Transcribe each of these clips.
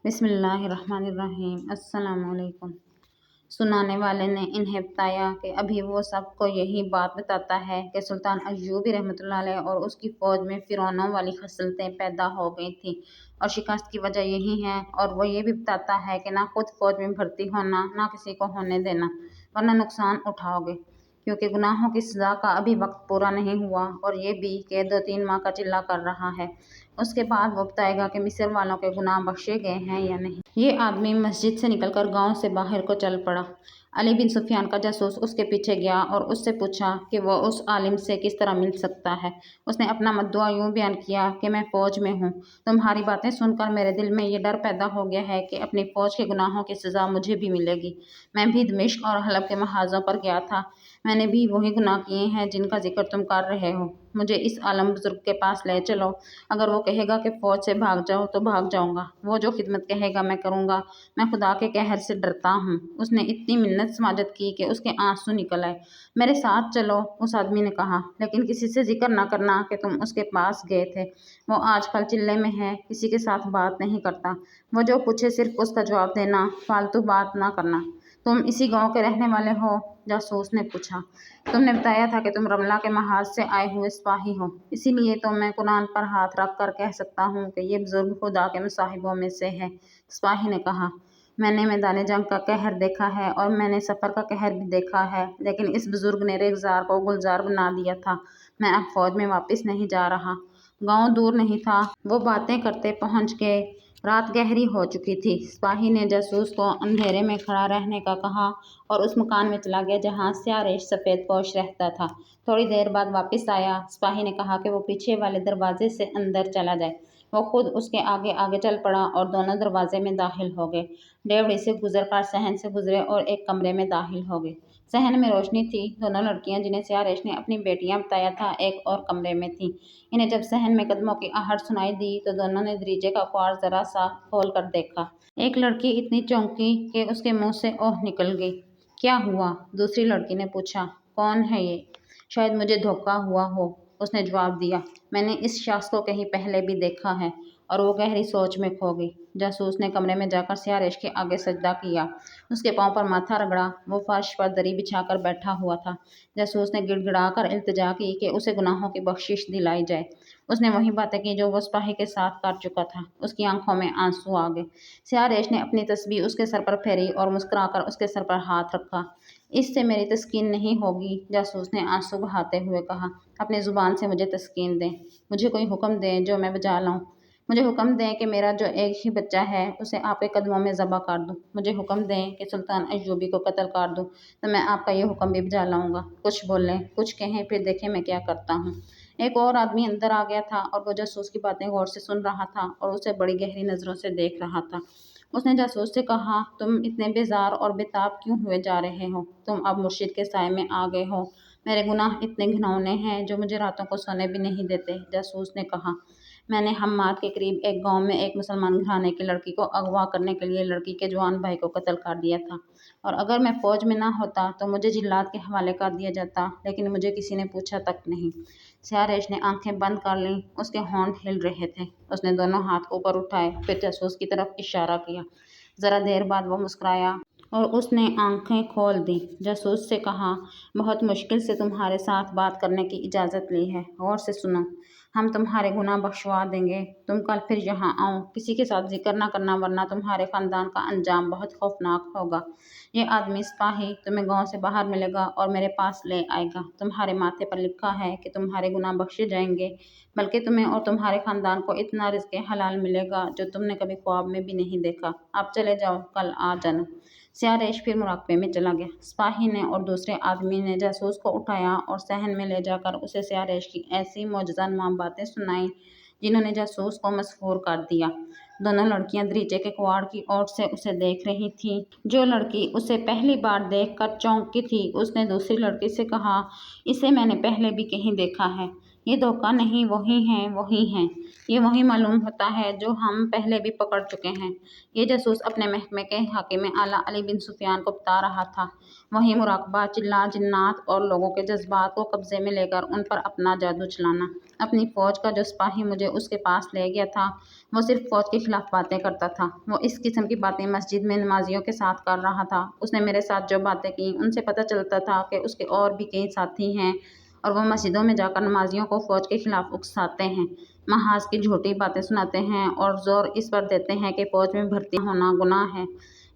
بسم اللہ الرحمن الرحیم۔ السلام علیکم۔ سنانے والے نے انہیں بتایا کہ ابھی وہ سب کو یہی بات بتاتا ہے کہ سلطان ایوبی رحمۃ اللہ علیہ اور اس کی فوج میں فرعونوں والی خصلتیں پیدا ہو گئی تھیں اور شکست کی وجہ یہی ہے، اور وہ یہ بھی بتاتا ہے کہ نہ خود فوج میں بھرتی ہونا، نہ کسی کو ہونے دینا، ورنہ نقصان اٹھاؤ گے، کیونکہ گناہوں کی سزا کا ابھی وقت پورا نہیں ہوا، اور یہ بھی کہ 2-3 ماہ کا چلہ کر رہا ہے۔ اس کے بعد وہ بتائے گا کہ مصر والوں کے گناہ بخشے گئے ہیں یا نہیں۔ یہ آدمی مسجد سے نکل کر گاؤں سے باہر کو چل پڑا۔ علی بن سفیان کا جاسوس اس کے پیچھے گیا اور اس سے پوچھا کہ وہ اس عالم سے کس طرح مل سکتا ہے۔ اس نے اپنا مدعا یوں بیان کیا کہ میں فوج میں ہوں، تمہاری باتیں سن کر میرے دل میں یہ ڈر پیدا ہو گیا ہے کہ اپنی فوج کے گناہوں کی سزا مجھے بھی ملے گی۔ میں بھی دمشق اور حلب کے محاذوں پر گیا تھا، میں نے بھی وہی گناہ کیے ہیں جن کا ذکر تم کر رہے ہو۔ مجھے اس عالم بزرگ کے پاس لے چلو، اگر وہ کہے گا کہ فوج سے بھاگ جاؤ تو بھاگ جاؤں گا، وہ جو خدمت کہے گا میں کروں گا، میں خدا کے قہر سے ڈرتا ہوں۔ اس نے اتنی منت سماجت کی کہ اس کے آنسو نکل آئے۔ میرے ساتھ چلو، اس آدمی نے کہا، لیکن کسی سے ذکر نہ کرنا کہ تم اس کے پاس گئے تھے، وہ آج کل چلے میں ہے، کسی کے ساتھ بات نہیں کرتا، وہ جو پوچھے صرف اس کا جواب دینا، فالتو بات نہ کرنا۔ تم اسی گاؤں کے رہنے والے ہو؟ جاسوس نے پوچھا۔ تم نے بتایا تھا کہ تم رملہ کے محاذ سے آئے ہوئے سپاہی ہو، اسی لیے تو میں قرآن پر ہاتھ رکھ کر کہہ سکتا ہوں کہ یہ بزرگ خدا کے مصاحبوں میں سے ہے۔ سپاہی نے کہا، میں نے میدان جنگ کا قہر دیکھا ہے اور میں نے سفر کا قہر بھی دیکھا ہے، لیکن اس بزرگ نے ریگزار کو گلزار بنا دیا تھا۔ میں اب فوج میں واپس نہیں جا رہا۔ گاؤں دور نہیں تھا، وہ باتیں کرتے پہنچ گئے۔ رات گہری ہو چکی تھی۔ سپاہی نے جاسوس کو اندھیرے میں کھڑا رہنے کا کہا اور اس مکان میں چلا گیا جہاں سیاہ ریش سفید پوش رہتا تھا۔ تھوڑی دیر بعد واپس آیا۔ سپاہی نے کہا کہ وہ پیچھے والے دروازے سے اندر چلا جائے۔ وہ خود اس کے آگے آگے چل پڑا اور دونوں دروازے میں داخل ہو گئے۔ ڈیوڑی سے گزر کر صحن سے گزرے اور ایک کمرے میں داخل ہو گئے۔ صحن میں روشنی تھی۔ دونوں لڑکیاں جنہیں سیاہ ریش نے اپنی بیٹیاں بتایا تھا ایک اور کمرے میں تھیں۔ انہیں جب صحن میں قدموں کی آہٹ سنائی دی تو دونوں نے دریچے کا کواڑ ذرا سا کھول کر دیکھا۔ ایک لڑکی اتنی چونکی کہ اس کے منہ سے اوہ نکل گئی۔ کیا ہوا؟ دوسری لڑکی نے پوچھا۔ کون ہے یہ؟ شاید مجھے دھوکہ ہوا ہو، اس نے جواب دیا۔ میں نے اس شخص کو کہیں پہلے بھی دیکھا ہے، اور وہ گہری سوچ میں کھو گئی۔ جاسوس نے کمرے میں جا کر سیاہ ریش کے آگے سجدہ کیا، اس کے پاؤں پر ماتھا رگڑا۔ وہ فرش پر دری بچھا کر بیٹھا ہوا تھا۔ جاسوس نے گڑ گڑا کر التجا کی کہ اسے گناہوں کی بخشش دلائی جائے۔ اس نے وہی باتیں کی جو وہ سپاہی کے ساتھ کر چکا تھا۔ اس کی آنکھوں میں آنسو آ گئے۔ سیاہ ریش نے اپنی تسبیح اس کے سر پر پھیری اور مسکرا کر اس کے سر پر ہاتھ رکھا۔ اس سے میری تسکین نہیں ہوگی، جاسوس نے آنسو بہاتے ہوئے کہا۔ اپنی زبان سے مجھے تسکین دیں، مجھے کوئی حکم دیں جو میں بجا لاؤں۔ مجھے حکم دیں کہ میرا جو ایک ہی بچہ ہے اسے آپ کے قدموں میں ذبح کر دوں۔ مجھے حکم دیں کہ سلطان ایوبی کو قتل کر دوں تو میں آپ کا یہ حکم بھی بجا لاؤں گا۔ کچھ بولیں، کچھ کہیں، پھر دیکھیں میں کیا کرتا ہوں۔ ایک اور آدمی اندر آ گیا تھا اور وہ جاسوس کی باتیں غور سے سن رہا تھا اور اسے بڑی گہری نظروں سے دیکھ رہا تھا۔ اس نے جاسوس سے کہا، تم اتنے بیزار اور بے تاب کیوں ہوئے جا رہے ہو؟ تم اب مرشد کے سائے میں آ گئے ہو۔ میرے گناہ اتنے گھناؤنے ہیں جو مجھے راتوں کو سونے بھی نہیں دیتے۔ جاسوس نے کہا، میں نے حماد کے قریب ایک گاؤں میں ایک مسلمان گھرانے کی لڑکی کو اغوا کرنے کے لیے لڑکی کے جوان بھائی کو قتل کر دیا تھا، اور اگر میں فوج میں نہ ہوتا تو مجھے جلاد کے حوالے کر دیا جاتا، لیکن مجھے کسی نے پوچھا تک نہیں۔ سیاہ ریش نے آنکھیں بند کر لیں، اس کے ہونٹ ہل رہے تھے۔ اس نے دونوں ہاتھ اوپر اٹھائے، پھر جاسوس کی طرف اشارہ کیا۔ ذرا دیر بعد وہ مسکرایا اور اس نے آنکھیں کھول دیں۔ جاسوس سے کہا، بہت مشکل سے تمہارے ساتھ بات کرنے کی اجازت لی ہے، غور سے سنو۔ ہم تمہارے گناہ بخشوا دیں گے، تم کل پھر یہاں آؤ، کسی کے ساتھ ذکر نہ کرنا ورنہ تمہارے خاندان کا انجام بہت خوفناک ہوگا۔ یہ آدمی سپاہی تمہیں گاؤں سے باہر ملے گا اور میرے پاس لے آئے گا۔ تمہارے ماتھے پر لکھا ہے کہ تمہارے گناہ بخشے جائیں گے، بلکہ تمہیں اور تمہارے خاندان کو اتنا رزق حلال ملے گا جو تم نے کبھی خواب میں بھی نہیں دیکھا۔ اب چلے جاؤ، کل آ جانا۔ سیاہ ریش پھر مراقبے میں چلا گیا۔ سپاہی نے اور دوسرے آدمی نے جاسوس کو اٹھایا اور صحن میں لے جا کر اسے سیاہ ریش کی ایسی معجزہ نما باتیں سنائیں جنہوں نے جاسوس کو مسحور کر دیا۔ دونوں لڑکیاں دریچے کے کواڑ کی اوٹ سے اسے دیکھ رہی تھیں۔ جو لڑکی اسے پہلی بار دیکھ کر چونکی تھی، اس نے دوسری لڑکی سے کہا، اسے میں نے پہلے بھی کہیں دیکھا ہے، یہ دھوکہ نہیں، وہی ہیں، یہ وہی معلوم ہوتا ہے جو ہم پہلے بھی پکڑ چکے ہیں۔ یہ جاسوس اپنے محکمے کے حاکم اعلیٰ علی بن سفیان کو بتا رہا تھا، وہی مراقبہ، جنات اور لوگوں کے جذبات کو قبضے میں لے کر ان پر اپنا جادو چلانا۔ اپنی فوج کا جو سپاہی مجھے اس کے پاس لے گیا تھا، وہ صرف فوج کے خلاف باتیں کرتا تھا۔ وہ اس قسم کی باتیں مسجد میں نمازیوں کے ساتھ کر رہا تھا۔ اس نے میرے ساتھ جو باتیں کیں ان سے پتہ چلتا تھا کہ اس کے اور بھی کئی ساتھی ہیں اور وہ مسجدوں میں جا کر نمازیوں کو فوج کے خلاف اکساتے ہیں، محاذ کی جھوٹی باتیں سناتے ہیں اور زور اس پر دیتے ہیں کہ فوج میں بھرتی ہونا گناہ ہے۔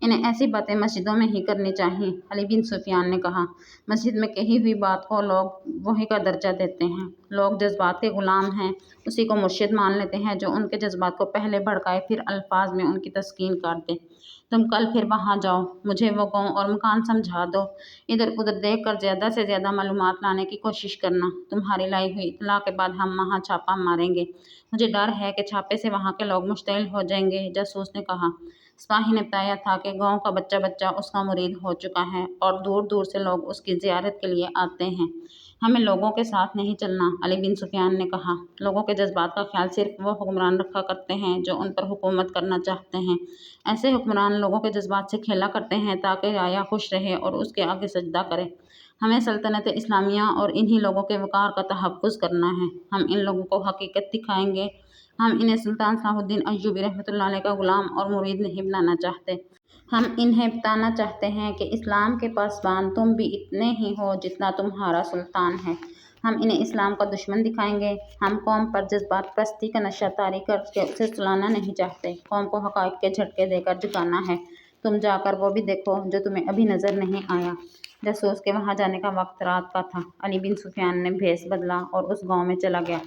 انہیں ایسی باتیں مسجدوں میں ہی کرنی چاہیے۔ علی بن سفیان نے کہا، مسجد میں کہی ہوئی بات کو لوگ وحی کا درجہ دیتے ہیں۔ لوگ جذبات کے غلام ہیں، اسی کو مرشد مان لیتے ہیں جو ان کے جذبات کو پہلے بھڑکائے پھر الفاظ میں ان کی تسکین کر دے۔ تم کل پھر وہاں جاؤ، مجھے وہ گاؤں اور مکان سمجھا دو، ادھر ادھر دیکھ کر زیادہ سے زیادہ معلومات لانے کی کوشش کرنا۔ تمہاری لائی ہوئی اطلاع کے بعد ہم وہاں چھاپہ ماریں گے۔ مجھے ڈر ہے کہ چھاپے سے وہاں کے لوگ مشتعل ہو جائیں گے، جاسوس نے کہا۔ سپاہی نے بتایا تھا کہ گاؤں کا بچہ بچہ اس کا مرید ہو چکا ہے اور دور دور سے لوگ اس کی زیارت کے لیے آتے ہیں۔ ہمیں لوگوں کے ساتھ نہیں چلنا، علی بن سفیان نے کہا۔ لوگوں کے جذبات کا خیال صرف وہ حکمران رکھا کرتے ہیں جو ان پر حکومت کرنا چاہتے ہیں۔ ایسے حکمران لوگوں کے جذبات سے کھیلا کرتے ہیں تاکہ رعایا خوش رہے اور اس کے آگے سجدہ کرے۔ ہمیں سلطنت اسلامیہ اور انہی لوگوں کے وقار کا تحفظ کرنا ہے۔ ہم ان لوگوں کو حقیقت دکھائیں گے۔ ہم انہیں سلطان صلاح الدین ایوبی رحمۃ اللہ علیہ کا غلام اور مرید نہیں بنانا چاہتے۔ ہم انہیں بتانا چاہتے ہیں کہ اسلام کے پاسبان تم بھی اتنے ہی ہو جتنا تمہارا سلطان ہے۔ ہم انہیں اسلام کا دشمن دکھائیں گے۔ ہم قوم پر جذبات پرستی کا نشہ طاری کر کے اسے سلانا نہیں چاہتے، قوم کو حقائق کے جھٹکے دے کر جگانا ہے۔ تم جا کر وہ بھی دیکھو جو تمہیں ابھی نظر نہیں آیا۔ جاسوس کے وہاں جانے کا وقت رات کا تھا۔ علی بن سفیان نے بھیس بدلا اور اس گاؤں میں چلا گیا۔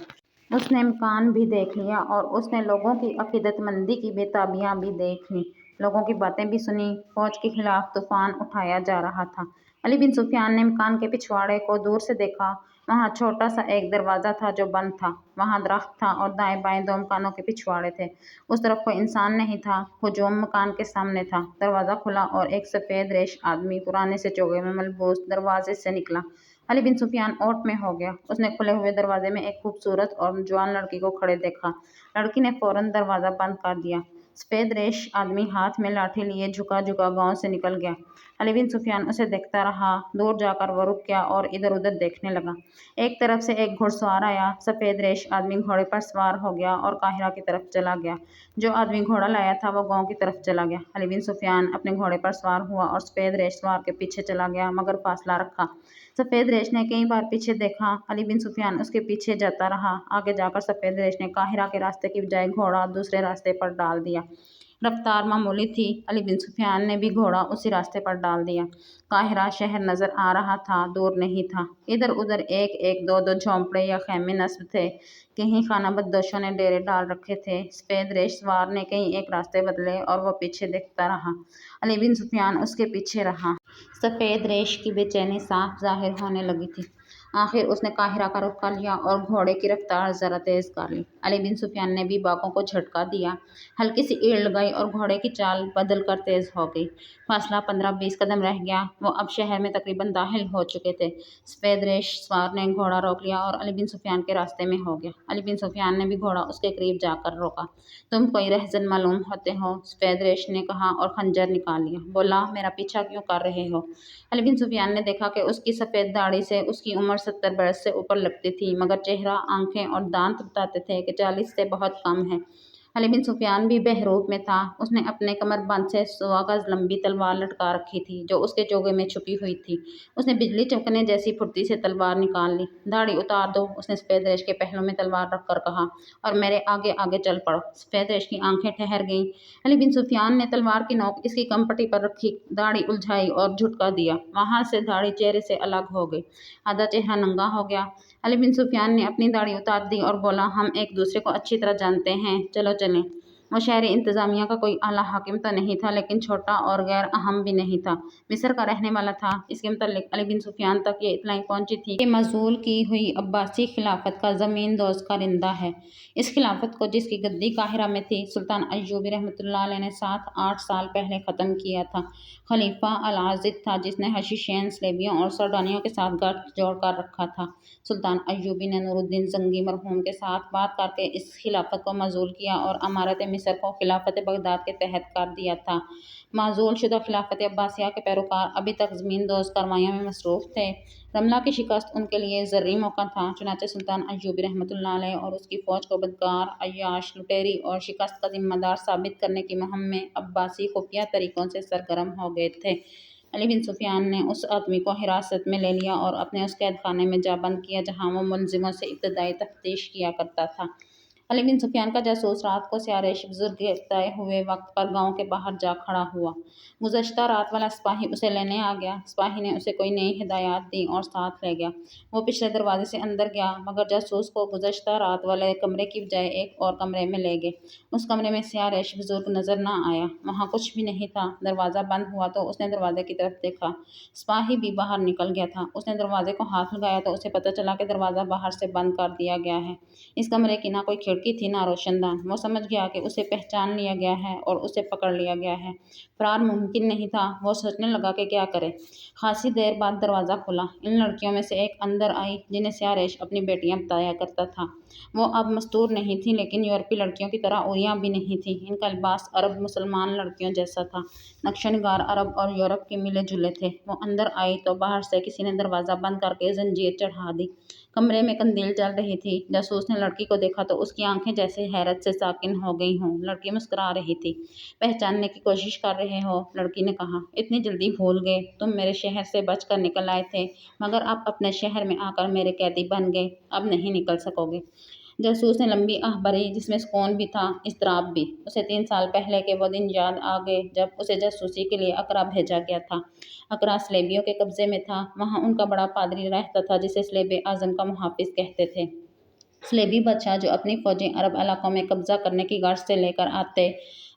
اس نے مکان بھی دیکھ لیا اور اس نے لوگوں کی عقیدت مندی کی بے تابیاں بھی دیکھ لیں، لوگوں کی باتیں بھی سنی۔ فوج کے خلاف طوفان اٹھایا جا رہا تھا۔ علی بن سفیان نے مکان کے پچھواڑے کو دور سے دیکھا۔ وہاں چھوٹا سا ایک دروازہ تھا جو بند تھا۔ وہاں درخت تھا اور دائیں بائیں دو مکانوں کے پچھواڑے تھے۔ اس طرف کوئی انسان نہیں تھا۔ ہجوم مکان کے سامنے تھا۔ دروازہ کھلا اور ایک سفید ریش آدمی پرانے سے چوغے میں ملبوس دروازے سے نکلا۔ علی بن سفیان اوٹ میں ہو گیا۔ اس نے کھلے ہوئے دروازے میں ایک خوبصورت اور جوان لڑکی کو کھڑے دیکھا۔ لڑکی نے فوراً دروازہ بند کر دیا۔ سفید ریش آدمی ہاتھ میں لاٹھی لیے جھکا جھکا گاؤں سے نکل گیا۔ علی بن سفیان اسے دیکھتا رہا۔ دور جا کر وہ رک گیا اور ادھر ادھر دیکھنے لگا۔ ایک طرف سے ایک گھڑ سوار آیا۔ سفید ریش آدمی گھوڑے پر سوار ہو گیا اور قاہرہ کی طرف چلا گیا۔ جو آدمی گھوڑا لایا تھا وہ گاؤں کی طرف چلا گیا۔ علی بن سفیان اپنے گھوڑے پر سوار ہوا اور سفید ریش سوار کے پیچھے چلا گیا مگر فاصلہ رکھا۔ سفید ریش نے کئی بار پیچھے دیکھا۔ علی بن سفیان اس کے پیچھے جاتا رہا۔ آگے جا کر سفید ریش نے قاہرہ کے راستے کی بجائے گھوڑا دوسرے راستے پر ڈال دیا۔ رفتار معمولی تھی۔ علی بن سفیان نے بھی گھوڑا اسی راستے پر ڈال دیا۔ قاہرہ شہر نظر آ رہا تھا، دور نہیں تھا۔ ادھر ادھر ایک ایک دو دو جھونپڑے یا خیمے نصب تھے۔ کہیں خانہ بدوشوں نے ڈیرے ڈال رکھے تھے۔ سفید ریش سوار نے کئی ایک راستے بدلے اور وہ پیچھے دیکھتا رہا۔ علی بن سفیان اس کے پیچھے رہا۔ سفید ریش کی بے چینی صاف ظاہر ہونے لگی تھی۔ آخر اس نے قاہرہ کا رخ کر لیا اور گھوڑے کی رفتار ذرا تیز کر لی۔ علی بن سفیان نے بھی باغوں کو جھٹکا دیا۔ ہلکی سی ایڑ لگائی اور گھوڑے کی چال بدل کر تیز ہو گئی۔ فاصلہ 15-20 قدم رہ گیا۔ وہ اب شہر میں تقریباً داخل ہو چکے تھے۔ سفید ریش سوار نے گھوڑا روک لیا اور علی بن سفیان کے راستے میں ہو گیا۔ علی بن سفیان نے بھی گھوڑا اس کے قریب جا کر روکا۔ تم کوئی رہزن معلوم ہوتے ہو، سفید ریش نے کہا اور خنجر نکال لیا۔ بولا، میرا پیچھا کیوں کر رہے ہو؟ علی بن سفیان نے دیکھا کہ اس کی سفید داڑھی سے اس کی عمر 70 برس سے اوپر لگتی تھی مگر چہرہ، آنکھیں اور دانت بتاتے تھے کہ 40 سے بہت کم ہے۔ علی بن سفیان بھی بہروپ میں تھا۔ اس نے اپنے کمر بند سے 100 گز لمبی تلوار لٹکا رکھی تھی جو اس کے چوغے میں چھپی ہوئی تھی۔ اس نے بجلی چمکنے جیسی پھرتی سے تلوار نکال لی۔ داڑھی اتار دو، اس نے سفید ریش کے پہلو میں تلوار رکھ کر کہا، اور میرے آگے آگے چل پڑو۔ سفید ریش کی آنکھیں ٹھہر گئیں۔ علی بن سفیان نے تلوار کی نوک اس کی کمپٹی پر رکھی، داڑھی الجھائی اور جھٹکا دیا۔ وہاں سے داڑھی چہرے سے الگ ہو گئی۔ آدھا چہرہ ننگا ہو گیا۔ علی بن سفیان نے اپنی داڑھی اتار دی اور بولا، ہم ایک دوسرے کو اچھی طرح جانتے ہیں، چلو چلیں۔ وہ شہری انتظامیہ کا کوئی اعلیٰ حاکم تو نہیں تھا، لیکن چھوٹا اور غیر اہم بھی نہیں تھا، مصر کا رہنے والا تھا۔ اس کے متعلق علی بن سفیان تک یہ اطلاعیں پہنچی تھیں کہ معزول کی ہوئی عباسی خلافت کا زمین دوز کارندہ ہے۔ اس خلافت کو، جس کی گدی قاہرہ میں تھی، سلطان ایوبی رحمۃ اللہ علیہ نے 7-8 سال پہلے ختم کیا تھا۔ خلیفہ العاضد تھا جس نے حشیشین، سلیبیوں اور سوڈانیوں کے ساتھ گٹھ جوڑ کر رکھا تھا۔ سلطان ایوبی نے نور الدین زنگی مرحوم کے ساتھ بات کر کے اس خلافت کو معزول کیا اور امارت مصر کو خلافت بغداد کے تحت کر دیا تھا۔ معزول شدہ خلافت عباسیہ کے پیروکار ابھی تک زمین دوز کارروائیوں میں مصروف تھے۔ رملہ کی شکست ان کے لیے زرعی موقع تھا، چنانچہ سلطان ایوبی رحمۃ اللہ علیہ اور اس کی فوج کو بدکار، عیاش، لٹیری اور شکست کا ذمہ دار ثابت کرنے کی مہم میں عباسی خفیہ طریقوں سے سرگرم ہو گئے تھے۔ علی بن سفیان نے اس آدمی کو حراست میں لے لیا اور اپنے اس قید خانے میں جا بند کیا جہاں وہ ملزموں سے ابتدائی تفتیش کیا کرتا تھا۔ علی بن سفیان کا جاسوس رات کو سیارش بزرگ طے ہوئے وقت پر گاؤں کے باہر جا کھڑا ہوا۔ گزشتہ رات والا سپاہی اسے لینے آ گیا۔ سپاہی نے اسے کوئی نئی ہدایات دیں اور ساتھ لے گیا۔ وہ پچھلے دروازے سے اندر گیا، مگر جاسوس کو گزشتہ رات والے کمرے کی بجائے ایک اور کمرے میں لے گئے۔ اس کمرے میں سیارش بزرگ نظر نہ آیا، وہاں کچھ بھی نہیں تھا۔ دروازہ بند ہوا تو اس نے دروازے کی طرف دیکھا، سپاہی بھی باہر نکل گیا تھا۔ اس نے دروازے کو ہاتھ لگایا تو اسے پتہ چلا کہ دروازہ باہر سے بند کر دیا گیا ہے۔ اس کمرے کی نہ کوئی کھڑکی تھی نہ روشن دان۔ وہ سمجھ گیا کہ اسے پہچان لیا گیا ہے اور اسے پکڑ لیا گیا ہے۔ فرار ممکن نہیں تھا۔ وہ سوچنے لگا کہ کیا کرے۔ خاصی دیر بعد دروازہ کھلا۔ ان لڑکیوں میں سے ایک اندر آئی جنہیں سیارش اپنی بیٹیاں بتایا کرتا تھا۔ وہ اب مستور نہیں تھیں، لیکن یورپی لڑکیوں کی طرح عوریاں بھی نہیں تھیں۔ ان کا لباس عرب مسلمان لڑکیوں جیسا تھا، نقش و نگار عرب اور یورپ کے ملے جلے تھے۔ وہ اندر آئی تو باہر سے کسی نے دروازہ بند کر کے زنجیر چڑھا دی۔ کمرے میں قندیل جل رہی تھی۔ جاسوس نے لڑکی کو دیکھا تو اس کی آنکھیں جیسے حیرت سے ساکن ہو گئی ہوں۔ لڑکی مسکرا رہی تھی۔ پہچاننے کی کوشش کر رہے ہو؟ لڑکی نے کہا۔ اتنی جلدی بھول گئے؟ تم میرے شہر سے بچ کر نکل آئے تھے، مگر اب اپنے شہر میں آ کر میرے قیدی بن گئے، اب نہیں نکل سکو گے۔ جاسوس نے لمبی آہ بھری، جس میں سکون بھی تھا، اضطراب بھی۔ اسے 3 سال پہلے کے وہ دن یاد آ گئے جب اسے جاسوسی کے لیے اقرا بھیجا گیا تھا۔ اقرا سلیبیوں کے قبضے میں تھا۔ وہاں ان کا بڑا پادری رہتا تھا جسے سلیب اعظم کا محافظ کہتے تھے۔ سلیبی بادشاہ جو اپنی فوجیں عرب علاقوں میں قبضہ کرنے کی غرض سے لے کر آتے،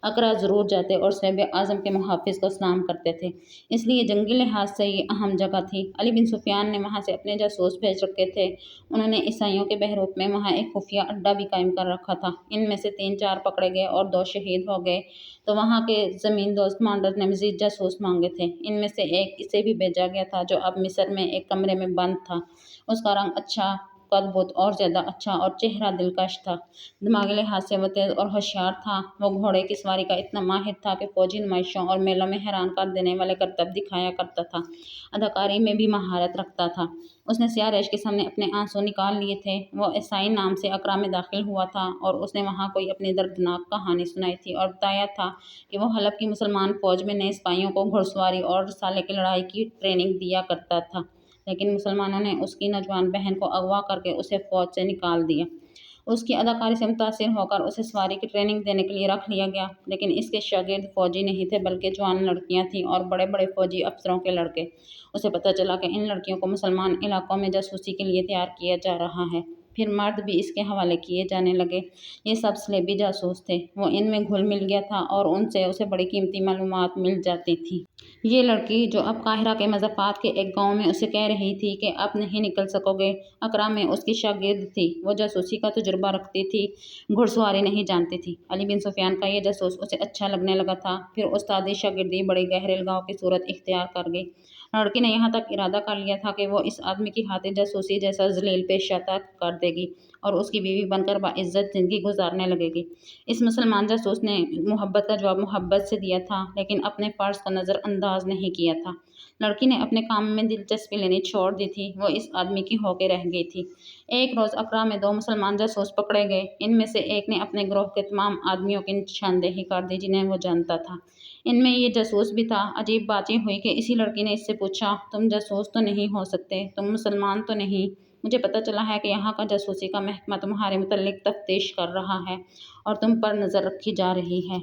اقرا ضرور جاتے اور سلیب اعظم کے محافظ کو سلام کرتے تھے، اس لیے جنگی لحاظ سے یہ اہم جگہ تھی۔ علی بن سفیان نے وہاں سے اپنے جاسوس بھیج رکھے تھے۔ انہوں نے عیسائیوں کے بہروپ میں وہاں ایک خفیہ اڈہ بھی قائم کر رکھا تھا۔ ان میں سے 3-4 پکڑے گئے اور 2 شہید ہو گئے تو وہاں کے زمین دوز کمانڈر نے مزید جاسوس مانگے تھے۔ ان میں سے ایک اسے بھی بھیجا گیا تھا جو اب مصر میں ایک کمرے میں بند تھا۔ اس کا رنگ اچھا، قد بہت اور زیادہ اچھا اور چہرہ دلکش تھا۔ دماغی لحاظ سے وہ تیز اور ہوشیار تھا۔ وہ گھوڑے کی سواری کا اتنا ماہر تھا کہ فوجی نمائشوں اور میلوں میں حیران کر دینے والے کرتب دکھایا کرتا تھا۔ اداکاری میں بھی مہارت رکھتا تھا۔ اس نے سیارش کے سامنے اپنے آنسو نکال لیے تھے۔ وہ عیسائی نام سے اقرا میں داخل ہوا تھا اور اس نے وہاں کوئی اپنی دردناک کہانی سنائی تھی اور بتایا تھا کہ وہ حلب کی مسلمان فوج میں نئے سپاہیوں کو گھڑ سواری اور رسالے کی لڑائی کی ٹریننگ دیا کرتا تھا، لیکن مسلمانوں نے اس کی نوجوان بہن کو اغوا کر کے اسے فوج سے نکال دیا۔ اس کی اداکاری سے متاثر ہو کر اسے سواری کی ٹریننگ دینے کے لیے رکھ لیا گیا، لیکن اس کے شاگرد فوجی نہیں تھے بلکہ جوان لڑکیاں تھیں اور بڑے بڑے فوجی افسروں کے لڑکے۔ اسے پتہ چلا کہ ان لڑکیوں کو مسلمان علاقوں میں جاسوسی کے لیے تیار کیا جا رہا ہے۔ پھر مرد بھی اس کے حوالے کیے جانے لگے۔ یہ سب سلیبی جاسوس تھے۔ وہ ان میں گھل مل گیا تھا اور ان سے اسے بڑی قیمتی معلومات مل جاتی تھیں۔ یہ لڑکی جو اب قاہرہ کے مضافات کے ایک گاؤں میں اسے کہہ رہی تھی کہ اب نہیں نکل سکو گے، اقرا میں اس کی شاگرد تھی۔ وہ جاسوسی کا تجربہ رکھتی تھی، گھڑ سواری نہیں جانتی تھی۔ علی بن سفیان کا یہ جاسوس اسے اچھا لگنے لگا تھا۔ پھر استادی شاگردی بڑی گہرے الگاؤ کی صورت اختیار کر گئی۔ لڑکی نے یہاں تک ارادہ کر لیا تھا کہ وہ اس آدمی کی خاطر جاسوسی جیسا ذلیل پیشہ تک کر دے گی اور اس کی بیوی بن کر باعزت زندگی گزارنے لگے گی۔ اس مسلمان جاسوس نے محبت کا جواب محبت سے دیا تھا، لیکن اپنے فرض کو نظر انداز نہیں کیا تھا۔ لڑکی نے اپنے کام میں دلچسپی لینی چھوڑ دی تھی۔ وہ اس آدمی کی ہو کے رہ گئی تھی۔ ایک روز اقرا میں 2 مسلمان جاسوس پکڑے گئے۔ ان میں سے ایک نے اپنے گروہ کے تمام آدمیوں کی نشاندہی کر دی جنہیں وہ جانتا تھا۔ ان میں یہ جاسوس بھی تھا۔ عجیب بات یہ ہوئی کہ اسی لڑکی نے اس سے پوچھا، تم جاسوس تو نہیں ہو سکتے، تم مسلمان تو نہیں؟ مجھے پتہ چلا ہے کہ یہاں کا جاسوسی کا محکمہ تمہارے متعلق تفتیش کر رہا ہے اور تم پر نظر رکھی جا رہی ہے۔